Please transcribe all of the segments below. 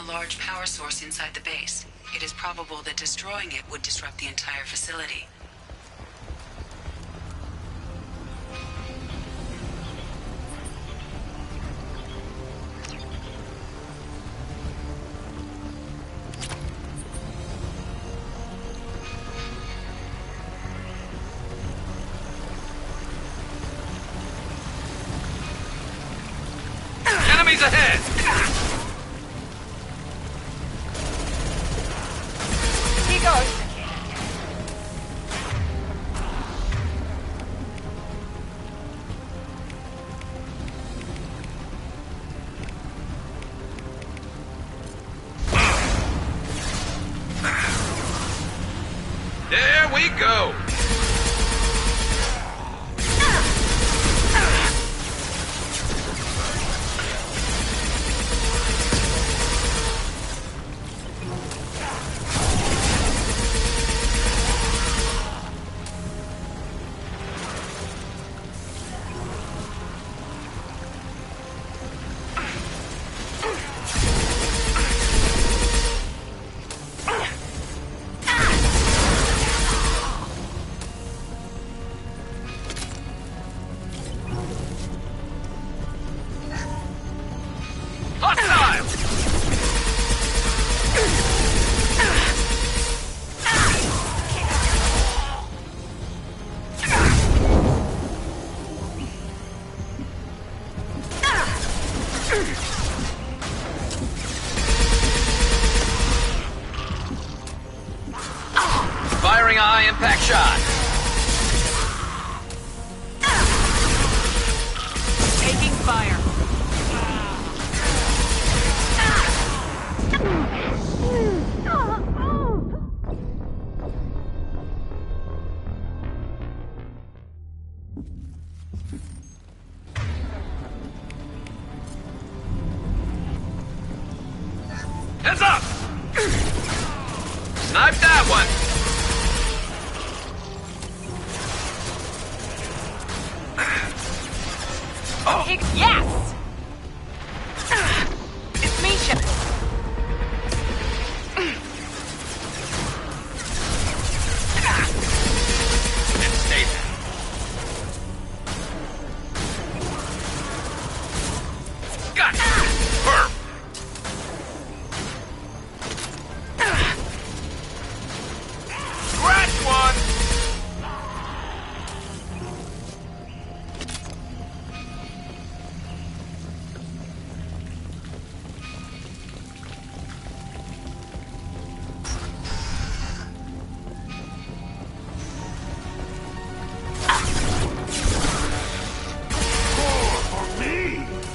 a large power source inside the base. It is probable that destroying it would disrupt the entire facility. Enemies ahead! Here goes. There we go! Firing a high-impact shot. Taking fire. Heads up! Snipe that one! Yes! It's Misha. And stay there. Got it! Perfect! Scratch one!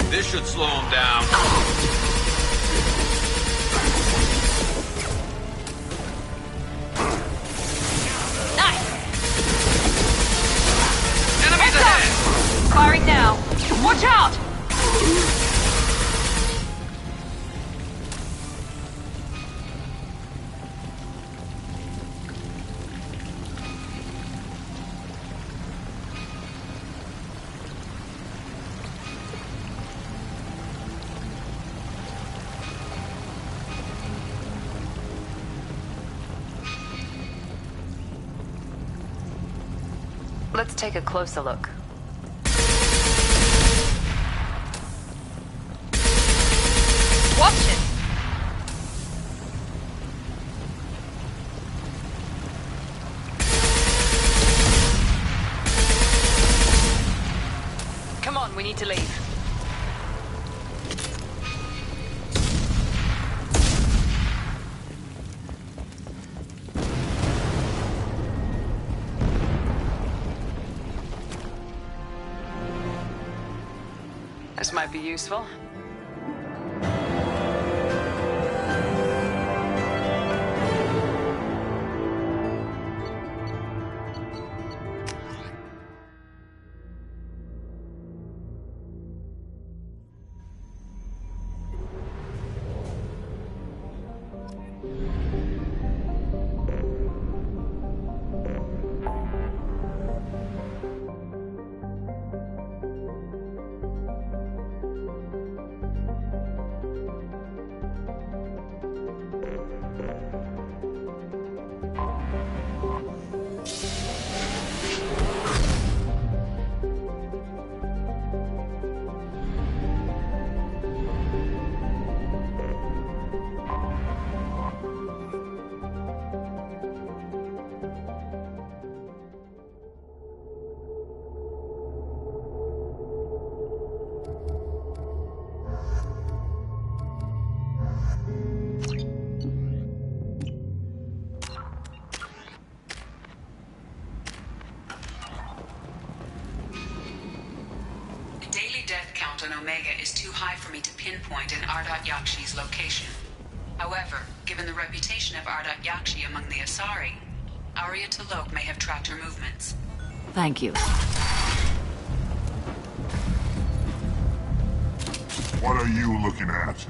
This should slow him down. Nice! Enemies ahead! Firing now. Watch out! Let's take a closer look. Watch it! Come on, we need to leave. This might be useful. on Omega is too high for me to pinpoint an Ardat Yakshi's location. However, given the reputation of Ardat Yakshi among the Asari, Arya T'Loak may have tracked her movements. Thank you. What are you looking at?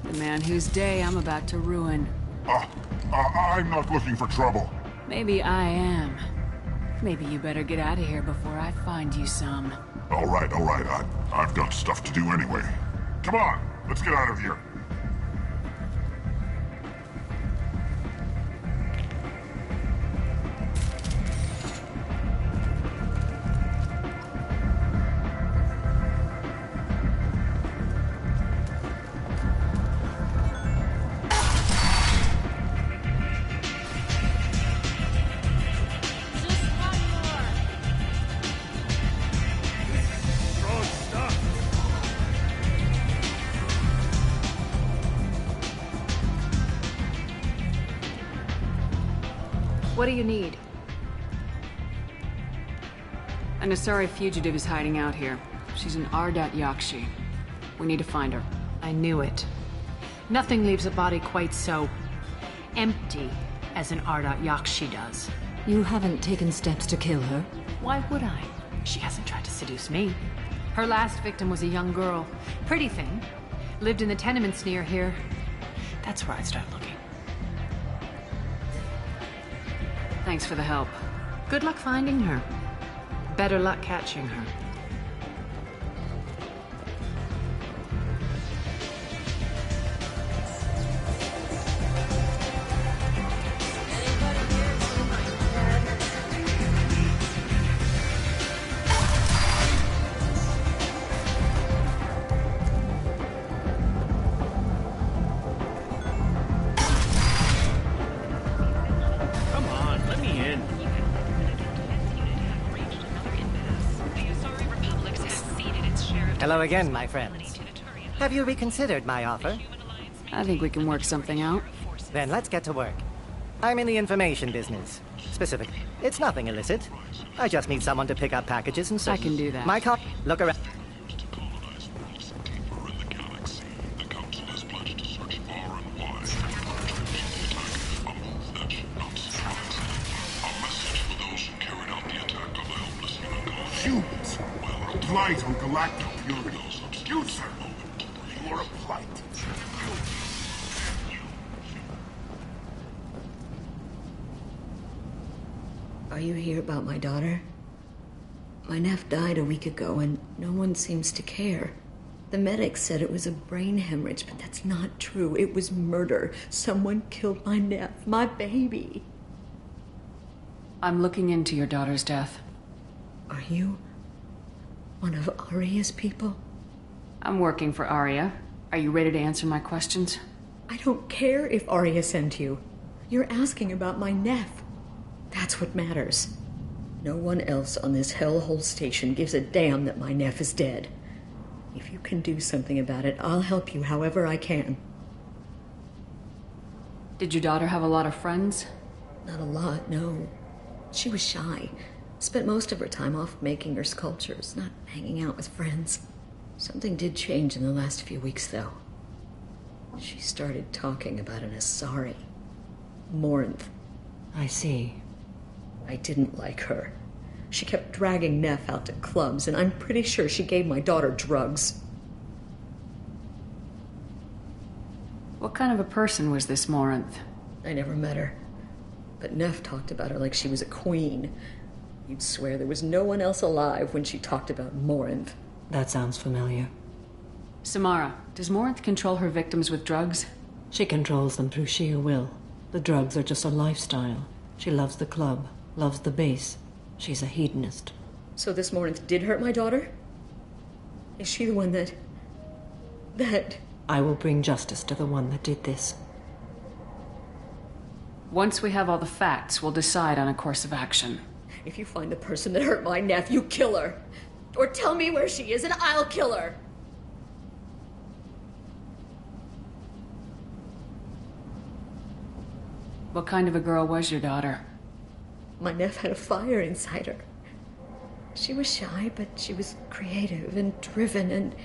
The man whose day I'm about to ruin. I'm not looking for trouble. Maybe I am. Maybe you better get out of here before I find you some. All right. I've got stuff to do anyway. Come on, let's get out of here. What do you need? An Asari fugitive is hiding out here. She's an Ardat Yakshi. We need to find her. I knew it. Nothing leaves a body quite so empty as an Ardat Yakshi does. You haven't taken steps to kill her? Why would I? She hasn't tried to seduce me. Her last victim was a young girl. Pretty thing. Lived in the tenements near here. That's where I'd start looking. Thanks for the help. Good luck finding her. Better luck catching her. Hello again, my friends. Have you reconsidered my offer? I think we can work something out. Then let's get to work. I'm in the information business. Specifically, it's nothing illicit. I just need someone to pick up packages and so. I can do that. My cop. Look around. Humans, a blight on galactic purity. You, sir, you are a blight. Are you here about my daughter? My nephew died a week ago and no one seems to care. The medics said it was a brain hemorrhage, but that's not true. It was murder. Someone killed my nephew, my baby. I'm looking into your daughter's death. Are you one of Arya's people? I'm working for Arya. Are you ready to answer my questions? I don't care if Arya sent you. You're asking about my nephew. That's what matters. No one else on this hellhole station gives a damn that my nephew is dead. If you can do something about it, I'll help you however I can. Did your daughter have a lot of friends? Not a lot, no. She was shy. Spent most of her time off making her sculptures, not hanging out with friends. Something did change in the last few weeks, though. She started talking about an Asari. Morinth. I see. I didn't like her. She kept dragging Neff out to clubs, and I'm pretty sure she gave my daughter drugs. What kind of a person was this Morinth? I never met her. But Neff talked about her like she was a queen. You'd swear there was no one else alive when she talked about Morinth. That sounds familiar. Samara, does Morinth control her victims with drugs? She controls them through sheer will. The drugs are just a lifestyle. She loves the club, loves the base. She's a hedonist. So this Morinth did hurt my daughter? Is she the one that... I will bring justice to the one that did this. Once we have all the facts, we'll decide on a course of action. If you find the person that hurt my nephew, kill her. Or tell me where she is and I'll kill her. What kind of a girl was your daughter? My nephew had a fire inside her. She was shy, but she was creative and driven, and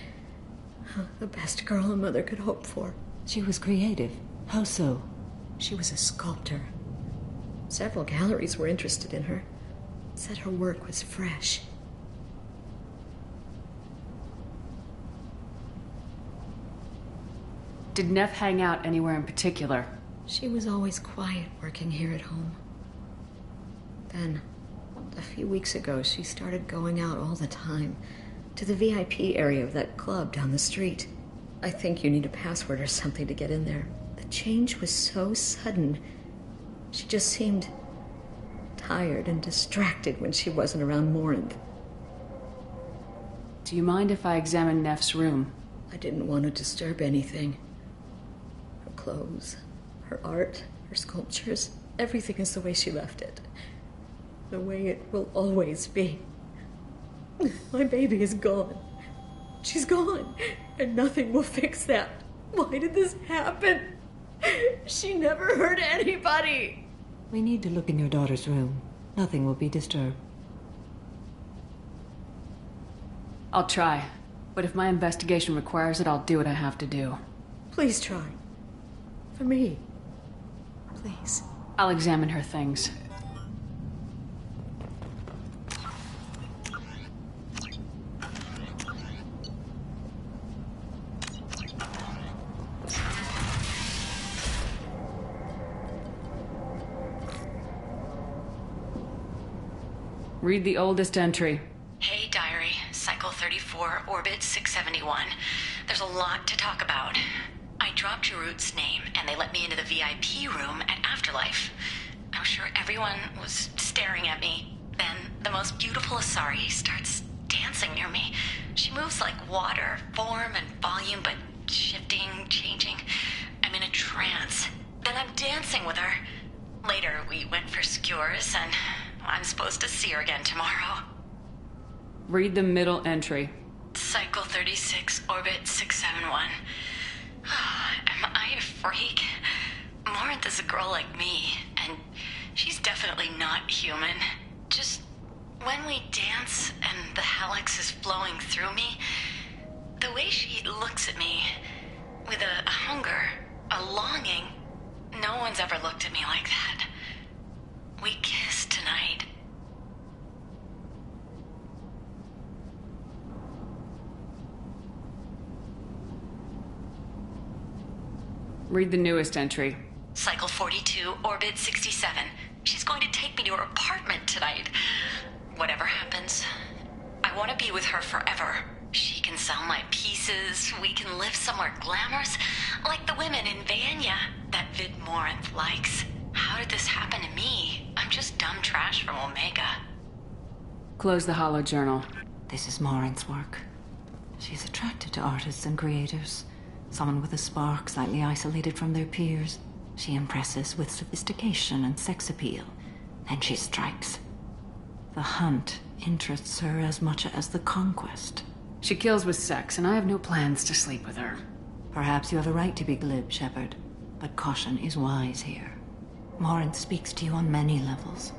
The best girl a mother could hope for. She was creative. How so? She was a sculptor. Several galleries were interested in her. Said her work was fresh. Did Neff hang out anywhere in particular? She was always quiet working here at home. Then, a few weeks ago, she started going out all the time to the VIP area of that club down the street. I think you need a password or something to get in there. The change was so sudden. She just seemed tired and distracted when she wasn't around Morinth. Do you mind if I examine Neff's room? I didn't want to disturb anything. Her clothes, her art, her sculptures, everything is the way she left it. The way it will always be. My baby is gone. She's gone, and nothing will fix that. Why did this happen? She never hurt anybody. We need to look in your daughter's room. Nothing will be disturbed. I'll try. But if my investigation requires it, I'll do what I have to do. Please try. For me. Please. I'll examine her things. Read the oldest entry. Hey, Diary. Cycle 34, Orbit 671. There's a lot to talk about. I dropped Jarut's name, and they let me into the VIP room at Afterlife. I was sure everyone was staring at me. Then the most beautiful Asari starts dancing near me. She moves like water, form and volume, but shifting, changing. I'm in a trance. Then I'm dancing with her. Later, we went for skewers, and I'm supposed to see her again tomorrow. Read the middle entry. Cycle 36, Orbit 671. Am I a freak? Morinth is a girl like me, and she's definitely not human. Just when we dance and the helix is flowing through me, the way she looks at me, with a hunger, a longing, no one's ever looked at me like that. We kissed tonight. Read the newest entry. Cycle 42, Orbit 67. She's going to take me to her apartment tonight. Whatever happens, I want to be with her forever. She can sell my pieces. We can live somewhere glamorous, like the women in Vanya that Vid Morinth likes. How did this happen to me? I'm just dumb trash from Omega. Close the hollow journal. This is Morinth's work. She's attracted to artists and creators. Someone with a spark, slightly isolated from their peers. She impresses with sophistication and sex appeal. Then she strikes. The hunt interests her as much as the conquest. She kills with sex, and I have no plans to sleep with her. Perhaps you have a right to be glib, Shepard, but caution is wise here. Morinth speaks to you on many levels.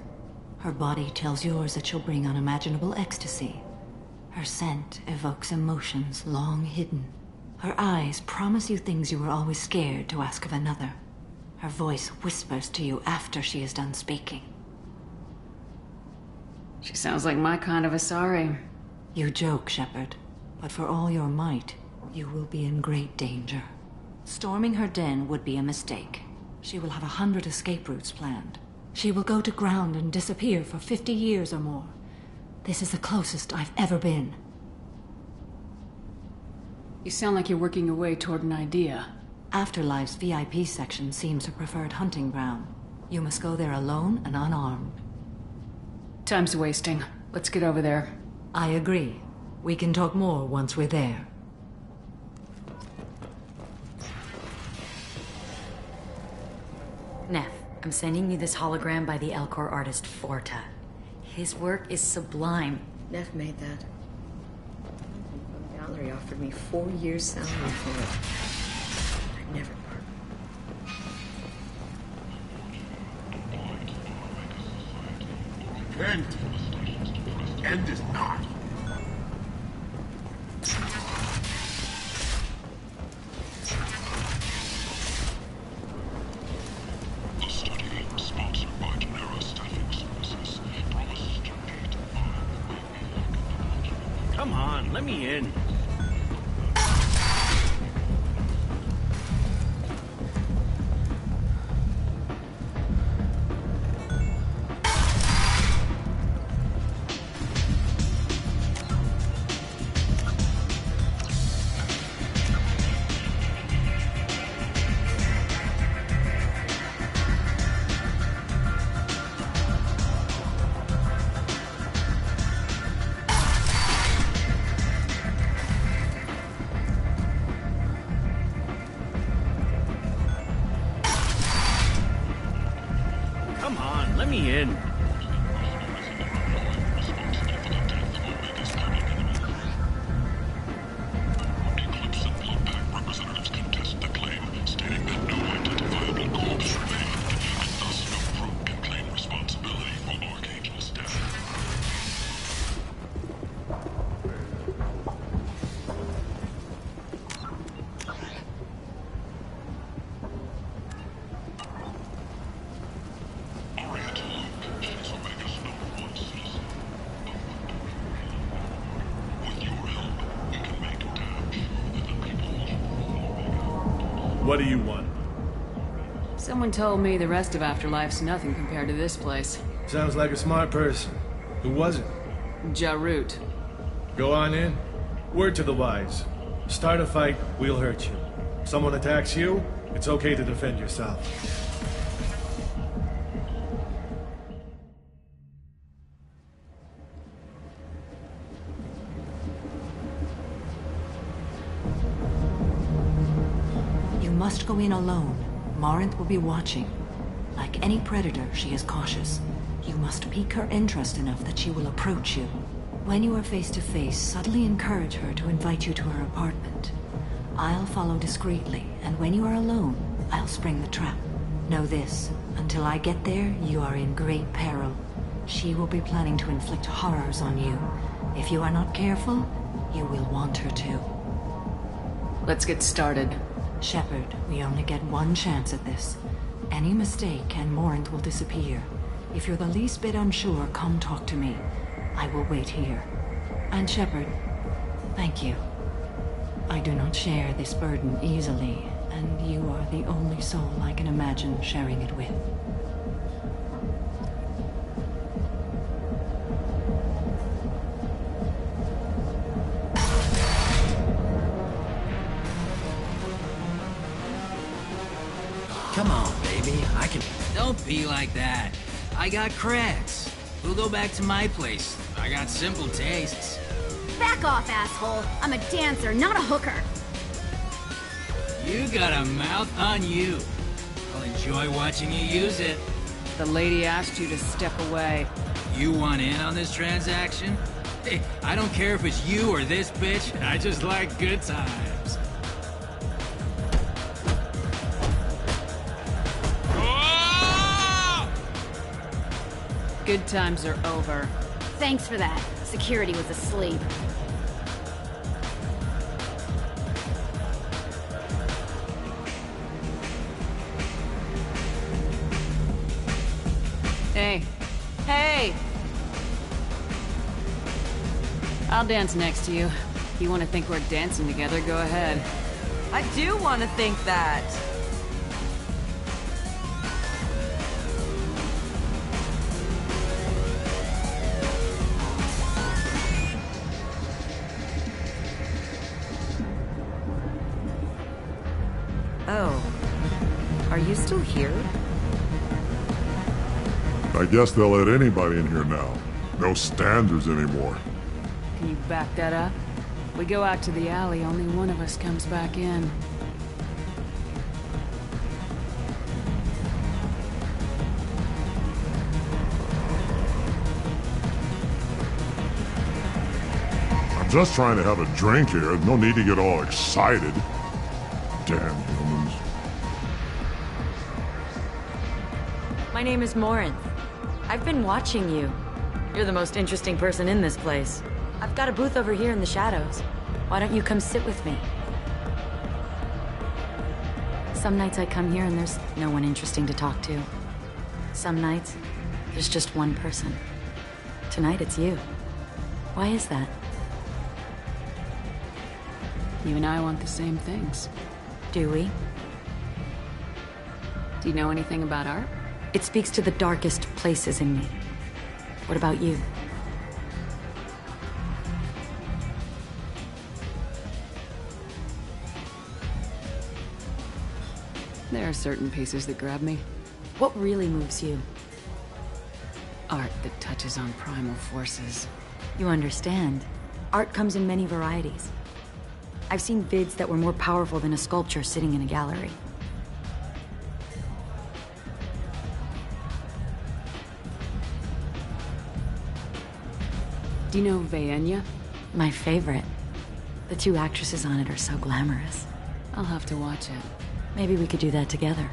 Her body tells yours that she'll bring unimaginable ecstasy. Her scent evokes emotions long hidden. Her eyes promise you things you were always scared to ask of another. Her voice whispers to you after she is done speaking. She sounds like my kind of Asari. You joke, Shepard, but for all your might, you will be in great danger. Storming her den would be a mistake. She will have 100 escape routes planned. She will go to ground and disappear for 50 years or more. This is the closest I've ever been. You sound like you're working your way toward an idea. Afterlife's VIP section seems her preferred hunting ground. You must go there alone and unarmed. Time's wasting. Let's get over there. I agree. We can talk more once we're there. Neff, I'm sending you this hologram by the Elcor artist Forta. His work is sublime. Neff made that. The gallery offered me 4 years' salary for it. I'd never part. End is not. let me in. Come on, let me in. Representatives contest the claim, stating that no identifiable corpse remained, and thus no group can claim responsibility for Archangel's death. What do you want? Someone told me the rest of Afterlife's nothing compared to this place. Sounds like a smart person. Who was it? Jarut. Go on in. Word to the wise. Start a fight, we'll hurt you. Someone attacks you, it's okay to defend yourself. You must go in alone. Morinth will be watching. Like any predator, she is cautious. You must pique her interest enough that she will approach you. When you are face to face, subtly encourage her to invite you to her apartment. I'll follow discreetly, and when you are alone, I'll spring the trap. Know this, until I get there, you are in great peril. She will be planning to inflict horrors on you. If you are not careful, you will want her to. Let's get started. Shepard, we only get one chance at this. Any mistake and Morinth will disappear. If you're the least bit unsure, come talk to me. I will wait here. And Shepard, thank you. I do not share this burden easily, and you are the only soul I can imagine sharing it with. Come on, baby. I can... Don't be like that. I got cracks. We'll go back to my place. I got simple tastes. Back off, asshole. I'm a dancer, not a hooker. You got a mouth on you. I'll enjoy watching you use it. The lady asked you to step away. You want in on this transaction? Hey, I don't care if it's you or this bitch. I just like good times. Good times are over. Thanks for that. Security was asleep. Hey. Hey! I'll dance next to you. If you want to think we're dancing together, go ahead. I do want to think that. Oh. Are you still here? I guess they'll let anybody in here now. No standards anymore. Can you back that up? We go out to the alley, only one of us comes back in. I'm just trying to have a drink here. No need to get all excited. Damn humans. My name is Morinth. I've been watching you. You're the most interesting person in this place. I've got a booth over here in the shadows. Why don't you come sit with me? Some nights I come here and there's no one interesting to talk to. Some nights, there's just one person. Tonight it's you. Why is that? You and I want the same things. Do we? Do you know anything about art? It speaks to the darkest places in me. What about you? There are certain pieces that grab me. What really moves you? Art that touches on primal forces. You understand. Art comes in many varieties. I've seen vids that were more powerful than a sculpture sitting in a gallery. Do you know Vaenya? My favorite. The two actresses on it are so glamorous. I'll have to watch it. Maybe we could do that together.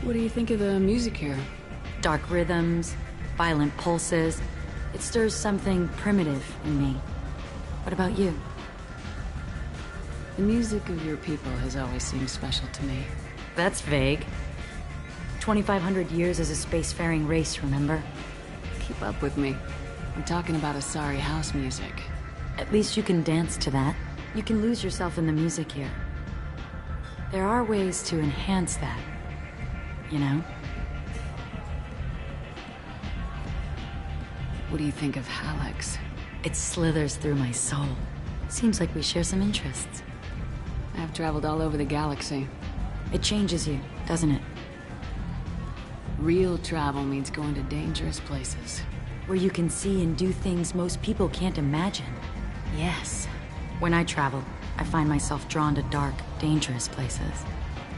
What do you think of the music here? Dark rhythms, violent pulses. It stirs something primitive in me. What about you? The music of your people has always seemed special to me. That's vague. 2,500 years as a spacefaring race, remember? Keep up with me. I'm talking about Asari house music. At least you can dance to that. You can lose yourself in the music here. There are ways to enhance that, you know? What do you think of Hallex? It slithers through my soul. Seems like we share some interests. I've traveled all over the galaxy. It changes you, doesn't it? Real travel means going to dangerous places. Where you can see and do things most people can't imagine. Yes. When I travel, I find myself drawn to dark, dangerous places.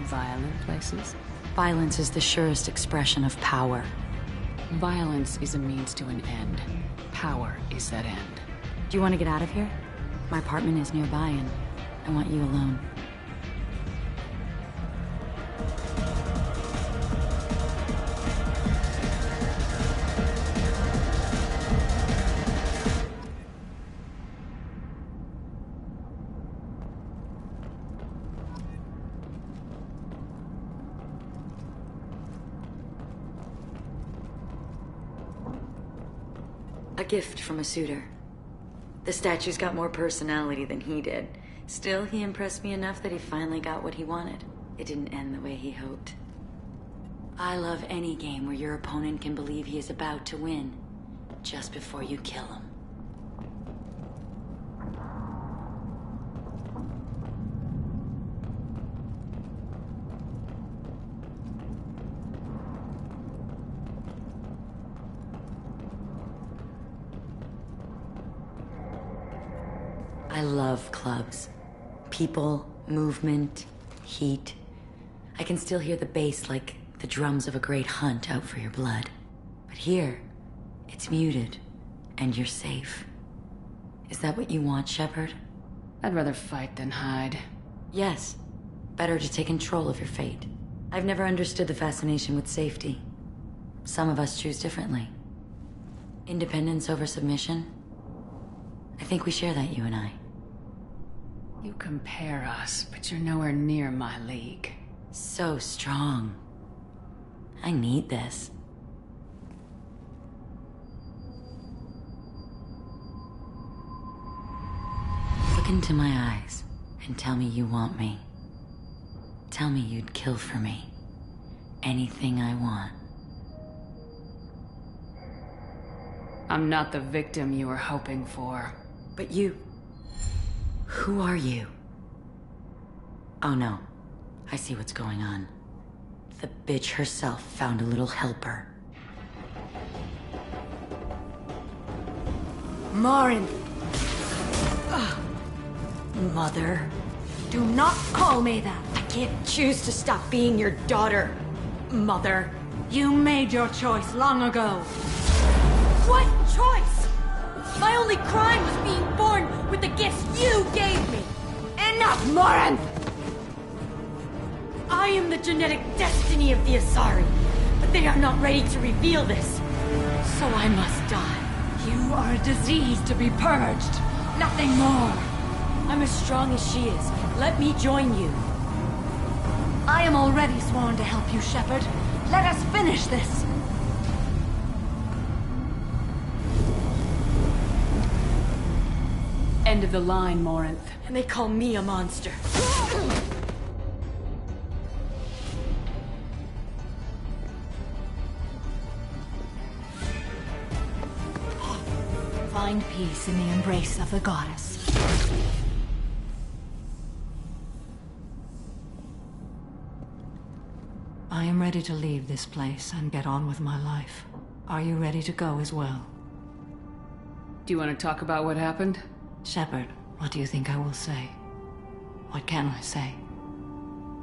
Violent places? Violence is the surest expression of power. Violence is a means to an end. Power is that end. Do you want to get out of here? My apartment is nearby and I want you alone. A gift from a suitor. The statue's got more personality than he did. Still, he impressed me enough that he finally got what he wanted. It didn't end the way he hoped. I love any game where your opponent can believe he is about to win, just before you kill him. I love clubs. People, movement, heat. I can still hear the bass like the drums of a great hunt out for your blood. But here, it's muted, and you're safe. Is that what you want, Shepard? I'd rather fight than hide. Yes. Better to take control of your fate. I've never understood the fascination with safety. Some of us choose differently. Independence over submission? I think we share that, you and I. You compare us, but you're nowhere near my league. So strong. I need this. Look into my eyes and tell me you want me. Tell me you'd kill for me. Anything I want. I'm not the victim you were hoping for. But you... Who are you? Oh no. I see what's going on. The bitch herself found a little helper. Morin! Mother. Do not call me that! I can't choose to stop being your daughter, Mother. You made your choice long ago. What choice? My only crime was being born with the gifts you gave me. Enough, Morin! I am the genetic destiny of the Asari, but they are not ready to reveal this. So I must die. You are a disease to be purged. Nothing more. I'm as strong as she is. Let me join you. I am already sworn to help you, Shepard. Let us finish this. end of the line, Morinth. And they call me a monster. Find peace in the embrace of the goddess. I am ready to leave this place and get on with my life. Are you ready to go as well? Do you want to talk about what happened? Shepard, what do you think I will say? What can I say?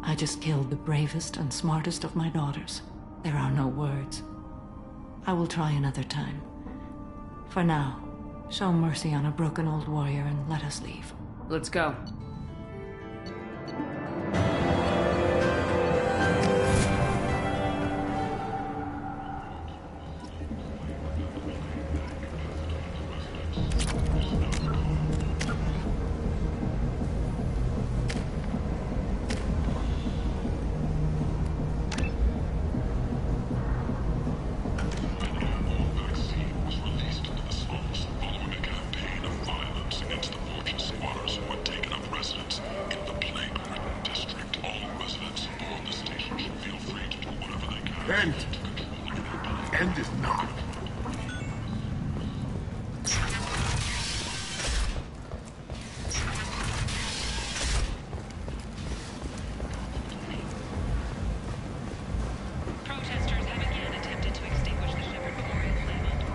I just killed the bravest and smartest of my daughters. There are no words. I will try another time. For now, show mercy on a broken old warrior and let us leave. Let's go. End is not. Protesters have again attempted to extinguish the Shepherd Memorial flame on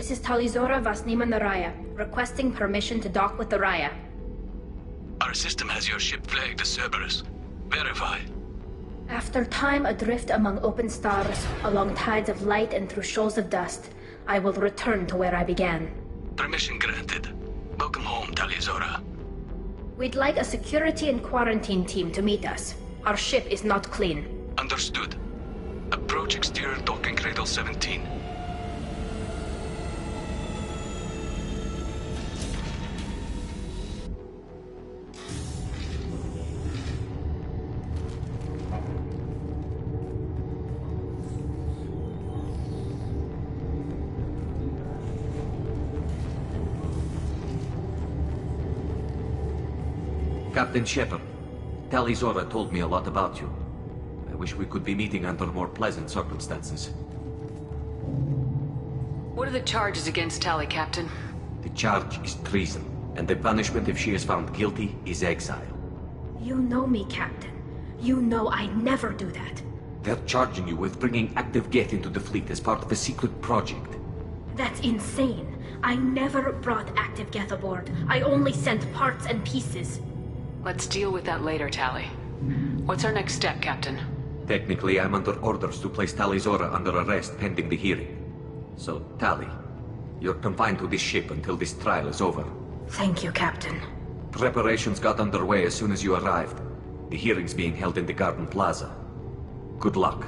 This is Talizora Vasnima Naraya, requesting permission to dock with the Raya. Our system has your ship flagged as Cerberus. Verify. After time adrift among open stars, along tides of light and through shoals of dust, I will return to where I began. Permission granted. Welcome home, Talizora. We'd like a security and quarantine team to meet us. Our ship is not clean. Understood. Approach exterior docking cradle 17. Captain Shepard. Tali Zora told me a lot about you. I wish we could be meeting under more pleasant circumstances. What are the charges against Tali, Captain? The charge is treason, and the punishment if she is found guilty is exile. You know me, Captain. You know I never do that. They're charging you with bringing active Geth into the fleet as part of a secret project. That's insane. I never brought active Geth aboard. I only sent parts and pieces. Let's deal with that later, Tali. What's our next step, Captain? Technically, I'm under orders to place Tali Zora under arrest pending the hearing. So, Tali, you're confined to this ship until this trial is over. Thank you, Captain. Preparations got underway as soon as you arrived. The hearing's being held in the Garden Plaza. Good luck.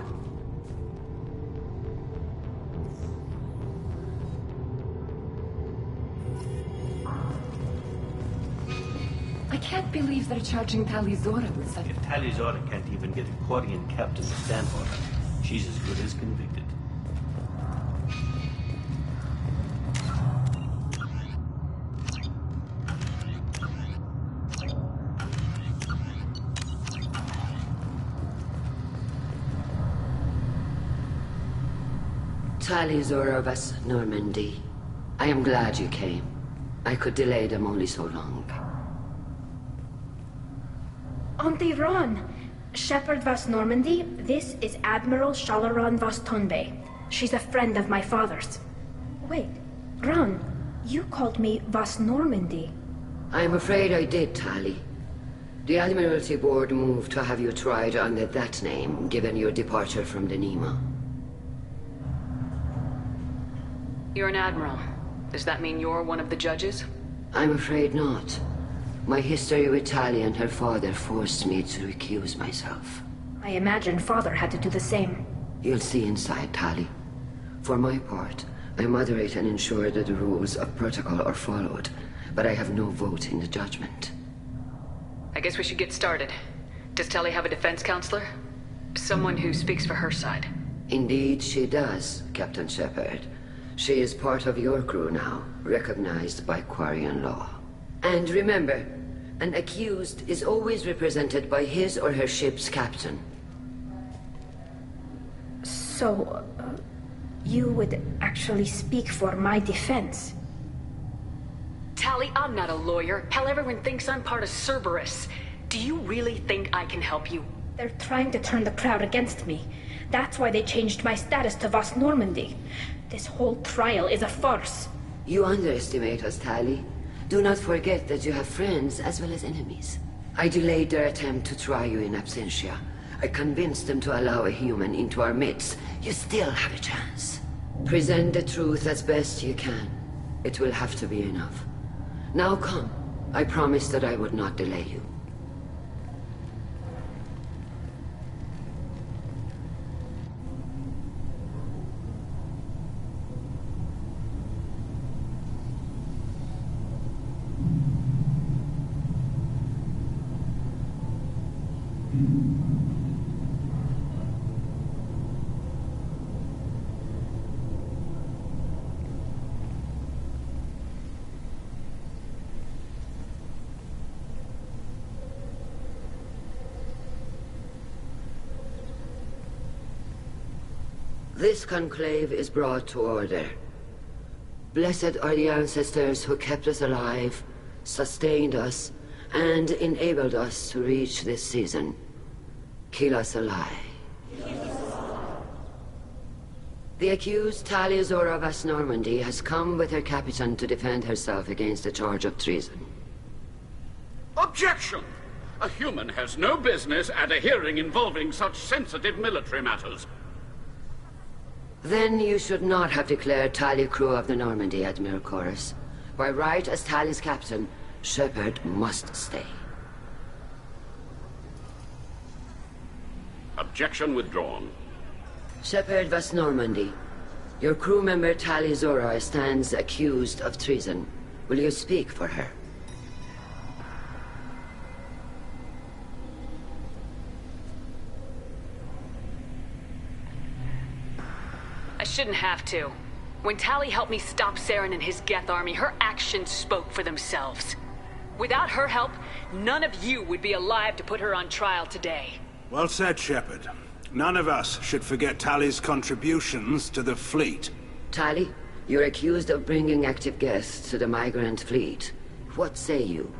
I can't believe they're charging Tali Zora with such... If Tali Zora can't even get a Quarian captain to stand for her, she's as good as convicted. Tali Zora Vas Normandy. I am glad you came. I could delay them only so long. Auntie Ron! Shepard Vas Normandy, this is Admiral Shalaran Vas Tonbe. She's a friend of my father's. Wait, Ron, you called me Vas Normandy. I'm afraid I did, Tali. The Admiralty Board moved to have you tried under that name, given your departure from the Nima. You're an admiral. Does that mean you're one of the judges? I'm afraid not. My history with Tali and her father forced me to recuse myself. I imagine father had to do the same. You'll see inside, Tali. For my part, I moderate and ensure that the rules of protocol are followed, but I have no vote in the judgment. I guess we should get started. Does Tali have a defense counselor? Someone who speaks for her side? Indeed, she does, Captain Shepard. She is part of your crew now, recognized by Quarian law. And remember, an accused is always represented by his or her ship's captain. So, you would actually speak for my defense? Tali, I'm not a lawyer. Hell, everyone thinks I'm part of Cerberus. Do you really think I can help you? They're trying to turn the crowd against me. That's why they changed my status to Vas Normandy. This whole trial is a farce. You underestimate us, Tali. Do not forget that you have friends as well as enemies. I delayed their attempt to try you in absentia. I convinced them to allow a human into our midst. You still have a chance. Present the truth as best you can. It will have to be enough. Now come. I promised that I would not delay you. This conclave is brought to order. Blessed are the ancestors who kept us alive, sustained us, and enabled us to reach this season. Kill us alive. The accused Tali Zora Vas Normandy has come with her captain to defend herself against a charge of treason. Objection! A human has no business at a hearing involving such sensitive military matters. Then you should not have declared Tali crew of the Normandy, Admiral Chorus. By right as Tali's captain, Shepard must stay. Objection withdrawn. Shepard Vas Normandy, your crew member Tali Zora stands accused of treason. Will you speak for her? I shouldn't have to. When Tali helped me stop Saren and his Geth army, her actions spoke for themselves. Without her help, none of you would be alive to put her on trial today. Well said, Shepard. None of us should forget Tali's contributions to the fleet. Tali, you're accused of bringing active guests to the migrant fleet. What say you?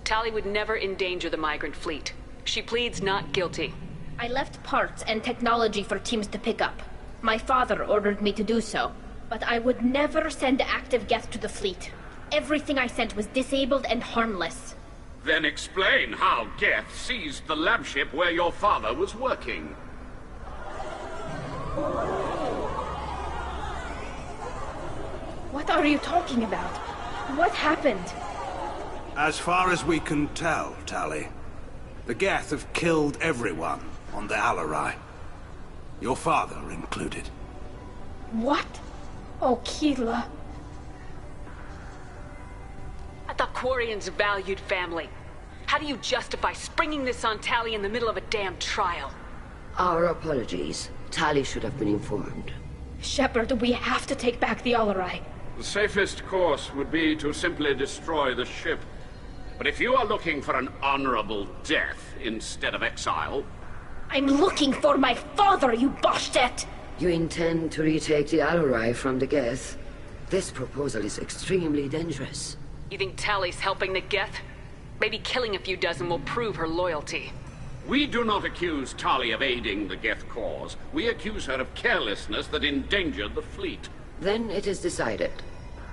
Tali would never endanger the migrant fleet. She pleads not guilty. I left parts and technology for teams to pick up. My father ordered me to do so, but I would never send active guests to the fleet. Everything I sent was disabled and harmless. Then explain how Geth seized the lab ship where your father was working. What are you talking about? What happened? As far as we can tell, Tali, the Geth have killed everyone on the Alarai. Your father included. What? Oh, Keela. I thought Quarians valued family. How do you justify springing this on Tali in the middle of a damn trial? Our apologies. Tali should have been informed. Shepard, we have to take back the Alarai. The safest course would be to simply destroy the ship. But if you are looking for an honorable death instead of exile... I'm looking for my father, you Bastet! You intend to retake the Alarai from the Geth? This proposal is extremely dangerous. You think Tali's helping the Geth? Maybe killing a few dozen will prove her loyalty. We do not accuse Tali of aiding the Geth cause. We accuse her of carelessness that endangered the fleet. Then it is decided.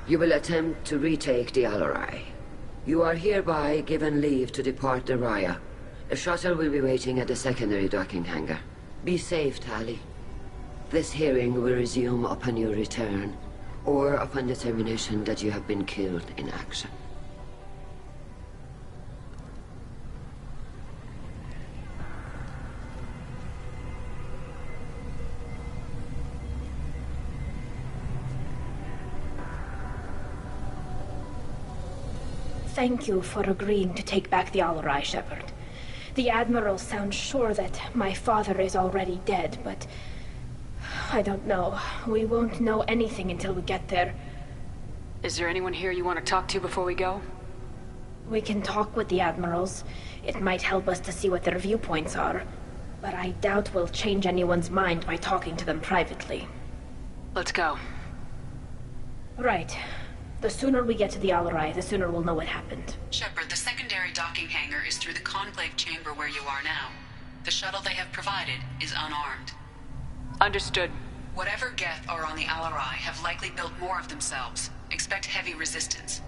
You will attempt to retake the Alarai. You are hereby given leave to depart the Raya. A shuttle will be waiting at the secondary docking hangar. Be safe, Tali. This hearing will resume upon your return, or upon determination that you have been killed in action. Thank you for agreeing to take back the Alarai, Shepard. The Admiral sounds sure that my father is already dead, but... I don't know. We won't know anything until we get there. Is there anyone here you want to talk to before we go? We can talk with the Admirals. It might help us to see what their viewpoints are. But I doubt we'll change anyone's mind by talking to them privately. Let's go. Right. The sooner we get to the Alarai, the sooner we'll know what happened. Shepard, the secondary docking hangar is through the conclave chamber where you are now. The shuttle they have provided is unarmed. Understood. Whatever Geth are on the Alarai have likely built more of themselves. Expect heavy resistance.